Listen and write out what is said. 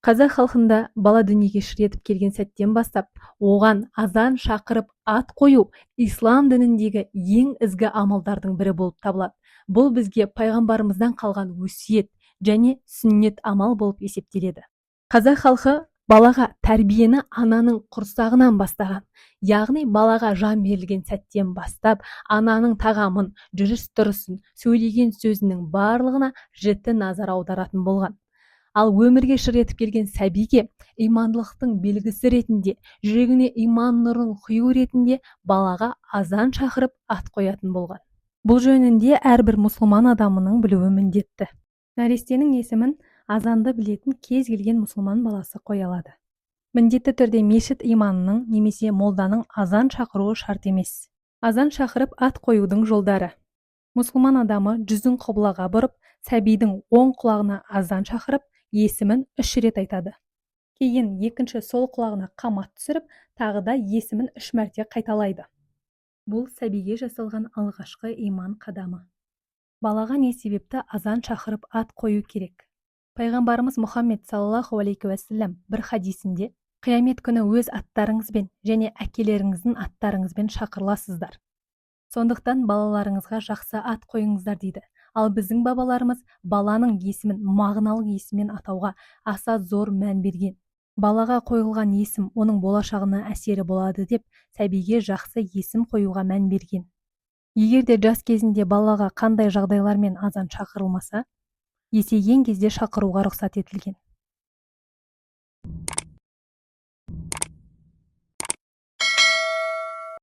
Қазақ халқында бала дүниеге шыр етіп келген сәттен бастап, оған азан шақырып ат қою ислам дініндегі ең ізгі амалдардың бірі болып табылады. Бұл бізге пайғамбарымыздан қалған өсиет және сүннет амал болып есептеледі. Қазақ халқы балаға тәрбиені ананың құрсағынан бастаған, яғни балаға жан берілген сәттен бастап, ананың тағамын, жүріс-тұрысын, сөйлеген сөзінің барлығына жіті назар аударатын болған. Ал өмірге шыр етіп келген сәбиге имандылықтың белгісі ретінде, жүрегіне иман нұрын құю ретінде балаға азан шақырып ат қоятын болған. Бұл жөнінде әрбір мұсылман адамының білуі міндетті. Нәрестенің есімін азанды білетін кез келген мұсылман баласы қоя алады. Міндетті түрде мешіт имамының немесе молданың азан шақыруы шарт емес. Азан шақырып ат қоюдың жолдары. Мұсылман адамы жүзін қыблаға бұрып, сәбидің оң құлағына азан шақырып, есімін 3 рет айтады. Кейін екінші сол құлағына қамат түсіріп, тағы да есімін 3 мәрте қайталайды. Бұл сәбиге жасалған алғашқы иман қадамы. Балаға не себепті азан шақырып ат қою керек? Пайғамбарымыз Мұхаммед саллаллаху алейхи уассалам бір хадисінде: қиямет күні өз аттарыңызбен және әкелеріңіздің аттарыңызбен шақырыласыздар. Сондықтан балаларыңызға жақсы ат қойыңыздар дейді. Ал біздің бабаларымыз баланың есімін мағыналық есіммен атауға аса зор мән берген. Балаға қойылған есім оның болашағына әсері болады деп, сәбиге жақсы есім қоюға мән берген. Егер де жас кезінде балаға қандай жағдайлармен азан шақырылмаса, есейген кезде шақыруға рұқсат етілген.